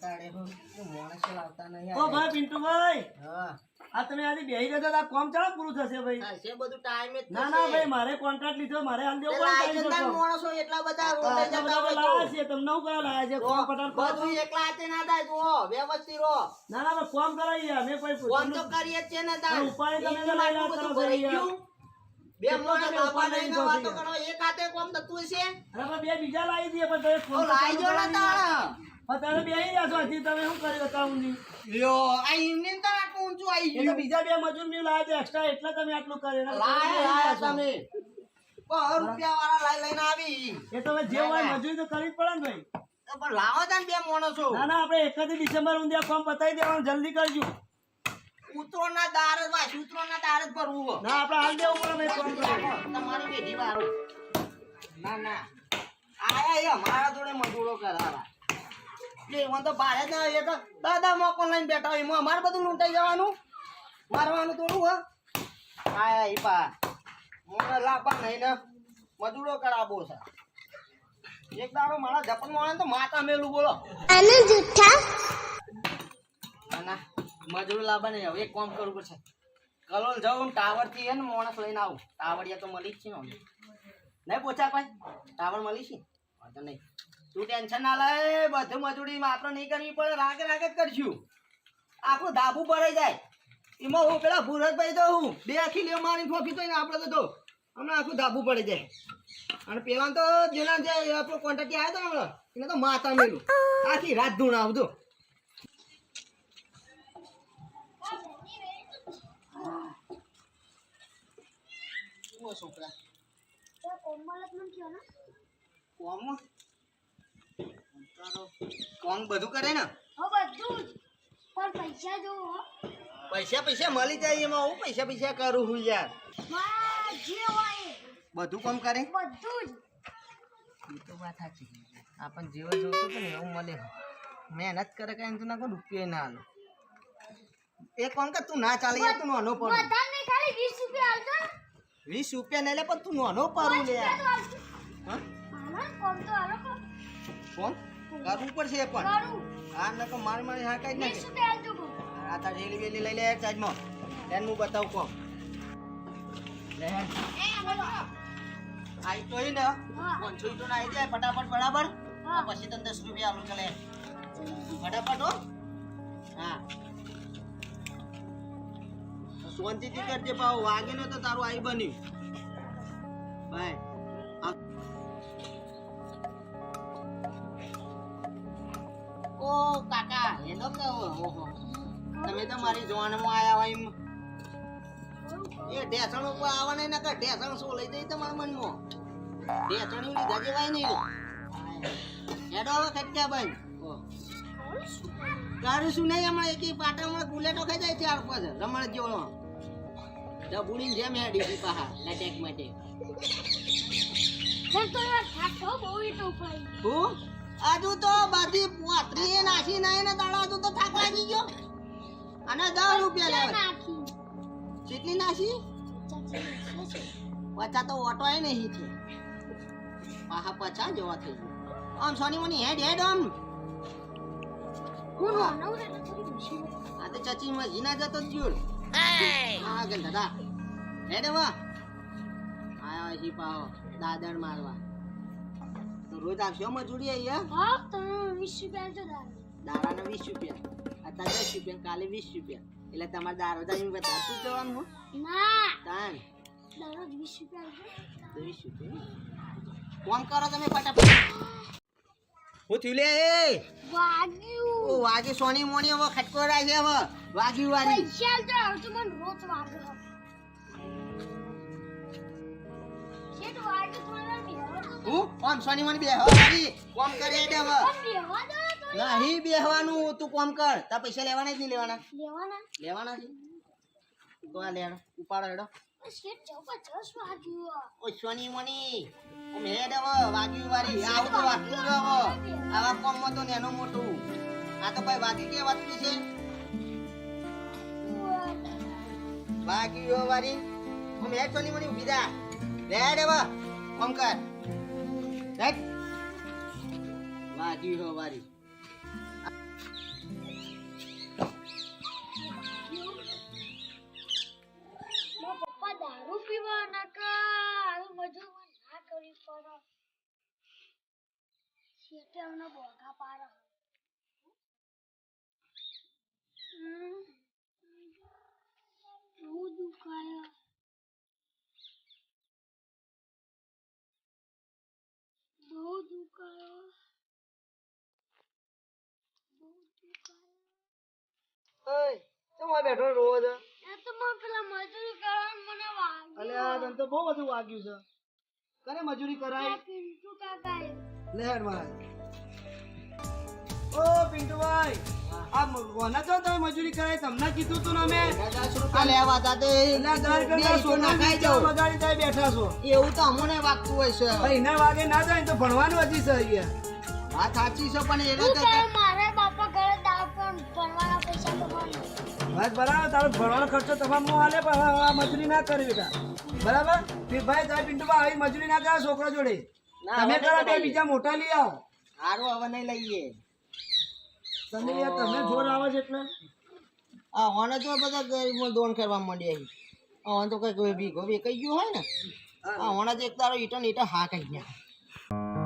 કંટાળે હું માણસ લાવતા નહીં. ઓ ભાઈ પિન્ટુભાઈ, હા આ તમે આજે બેહી રહ્યા હતા, આ કામ ચાલો પૂરું થશે ભાઈ? થશે બધું ટાઈમે જ ના ના ભાઈ, મારે કોન્ટ્રાક્ટ લીધો, મારે હાલ દેવો પડે. લાયસન્સદાર માણસો એટલા બધા રોડ લઈ જતા હોય લાયા છે, તમને હું કરવા લાયા છે? કોમ પટાણ કરો. બધું એકલા હાથે ના થાય તો વ્યવસ્થિત રહો. ના ના ભાઈ, કોમ કરાવી યાર, મેં કોઈ ફોન તો કરીએ જ છે ને તાર. ઉપાડી તમે એનું લઈ આટલું આવ્યા બધું કરો ભરાઈ યાર. ગયું. બે માણસ તમે બાપા ઉપાડી લઈને લીધો વાતો છે. કરો, એક હાથે કોમ થતું હશે. અરે ભાઈ, બે બીજા લાવી દઈએ, પણ તમે ઓ ફોન તો લાઈ ચાલુ જો ને કરાવી તાણ. પણ તમે બેહી રહ્યા છો, હજી તમે શું કરી બતાવું નહીં? લ્યો આ ઇન્ડિયન તો આટલું ઊંચું આવી એ તો ગયું. બીજા બે મજૂર મેં લાયા છે એક્સ્ટ્રા, એટલે તમે આટલું કરે. લાયા તમે 100 રૂપિયા વાળા લઈને આવી. એ તો હવે જે હોય મજૂરી તો કરવી જ પડે ને ભાઈ. તો પણ લાવો તા ને બે માણસો. ના ના, આપણે 31 ડિસેમ્બર ઊંધિયા ફોર્મ પતાવી દેવાનું, જલ્દી કરજો. ઉતરોના દાર જ ભાઈ, ઉતરોના દાર જ ભરવું હો. ના આપણે હાલ દેવું પડે ભાઈ ફોર્મ તો. તમારી બેટી વાળું. ના ના આયા એ અમારા જોડે મજૂરો કરાવા. એ મને તો ભાડે જ ના, એ તો દાદા મોકો લઈને બેઠા હોય, એમાં અમારે બધું લૂંટાઈ જવાનું, મારવાનું થોડું હો. આયા ઈ પા મને લાભા નહીં ને મજૂરો કરાવો છે. એક દાડો મારા જપન મળે તો માતા મેલું બોલો. ના ના મજૂર લાભા નહીં, હવે એક કામ કરવું પડશે. કલોલ જાઉં ટાવર થી હે ને માણસ લઈને આવું. ટાવરિયા તો મળી જ છે ને અમને. નહીં પોચા ભાઈ, ટાવર મળી છે વાંધો નહીં. તું ટેન્શન ના લે, બધું મજૂરી આપણે નહીં કરવી પડે, રાગે રાગે જ કરશું. આખું ધાબુ ભરાઈ જાય. એમાં હું પેલા ભૂરતભાઈ તો હું 2 આખી લેવ મારી ફોફી તો આપણે તો હમણાં આખું ધાબુ પડી જાય. અને પેલા તો જેના જે આપણો કોન્ટ્રાક્ટ આવ્યો હતો ને એને તો માતા મેલું આખી રાત ધૂણ આવતું. છોકરા કોમ બધું કરે ને, પૈસા પૈસા મળી જાય એમાં હું પૈસા કરું હું યાર. બધું કામ કરે એ તો વાત સાચી. આપણને જેવો જોતું હતું ને એવું મળે. મહેનત કરે કઈ તું ના કોઈ રૂપિયા ના હાલો. એ કોમ કે તું ના ચાલે યાર, તું નાનો પડું 20 રૂપિયા નહીં લે, પણ તું નાનો પડું લે યાર. હા કોણ કરવું પડશે પણ હા નકો મારી હા કઈ નાખે. આ તાર રેલી વેલી લઈ લે ચાર્જમાં એને હું બતાવું કોમ લે આઈ તો ને 500 તો આવી જાય ફટાફટ બરાબર. પછી તને 10 રૂપિયા આલું ચલે ફટાફટ હો. હા શાંતિથી કરજે પાવ વાગે ને તો તારું આઈ બન્યું ભાઈ. ઓ કાકા હેલો કહો. ઓહો તમે તો મારી જોવાનમાં આયા હોય એમ. એ ઢેસણ ઉપર આવવાના ના કર, ઢેસણ શું લઈ દઈ તમારા મનમાં? ઢેસણ લીધા જેવાય નહીં. હેડો હવે ખટક્યા ભાઈ. તારું શું નહીં હમણાં એક પાટા હમણાં બુલેટો ખાઈ જાય 4-5 રમણ જેવો ડબુડીને જેમ હેડી હતી પાહા લટેક માટે. હું આજુ તો બધી પોતરી નાખી નહીં ને તાળા તો થાક લાગી ગયો. અને 10 રૂપિયા લેવા કેટલી નાખી? 50 તો ઓટો એ નહીં છે પાહા 50 જેવા થઈ ગયો. આમ સોની મોની હેડ આમ આ તો ચચી માં જીના જતો જ્યુર. હા કે દાદા હેડ વા આયા છી પાહો દાદણ મારવા. તો રોજ આવશો મજૂરી અહીંયા? દાડાના 20 રૂપિયા, અત્યારે 10 રૂપિયા, કાલે 20 રૂપિયા. એટલે તમારે દારો જઈને બતા શું જવાનું? તાન 20 રૂપિયા કોમ કરો તમે ફટાફટ. હું થયું લે ઓ વાગી સોની મોની હવે ખટકો રાય છે હવે વાગી વારી. હું કોમ સોની મોની બેહવા વાળી કોમ કરે એટલે હવે નહીં બેહવાનું. તું કોમ કર, તાર પૈસા લેવાના જ નહીં લેવાના? લેવાના છે તો આ લેવાનો ઉપાડો હેડો. ઓ સોની મોની ઓમ હેડ હવે વાગી વારી આવું તો વાગતું જ હવે. આવા કોમમાં તો નેનો મોટું આ તો ભાઈ વાગી કે વાગતી છે વાગી વારી. ઓમ હેડ સોની મોની ઉભી થા હેડ હવે કોમ કર હેડ વાગી વારી. શેઠેવનો બોગા પાડો બહુ દુખાયા બહુ દુખાયા બેઠો રોવો છો એ તો મને પેલા મજૂરી કરવાનું મને વાગ્યું અલ્યા તને તો બહુ બધું વાગ્યું છે કરે મજૂરી કરાય પિન્ટુ કાકાએ લેડ માર ઓ પિન્ટુભાઈ આ કોના તો તમે મજૂરી કરાય તમને કીધું તું ને અમે આ લેવા તા તે એટલે 10 રૂપિયા બે સોના નાખાઈ ખાઈ જાઓ. બગાડી જાય બેઠા છો એવું તો અમોને વાગતું હોય છે ભાઈ ના વાગે ના જાય ને તો ભણવાનું હજી છે અહીંયા વાત સાચી છે પણ એને શું તો કરે મારે બાપા ઘરે દાવ પણ ભણવાના પૈસા તો મળે વાત બરાબર તારો ભણવાનો ખર્ચો તમામ હાલે પણ હવે આ મજૂરી ના કરવી બેટા બરાબર ભાઈ તારે પિન્ટુભાઈ આવી મજૂરી ના કરે છોકરો જોડે ના, તમે હવે કરા નહીં બે કરાઈએ. બીજા મોટા લઈ આવો હારું હવે નહીં લઈએ તમે યાર તમે જોર આવે છે એટલે આ ઓને તો બધા ગરીબમાં દોન કરવા માંડ્યા ઓન તો કઈ બીઘો વેકાઈ ગયો હોય ને આ ઓને તો એક તારો ઈટન ઈટા હા કહી ગયા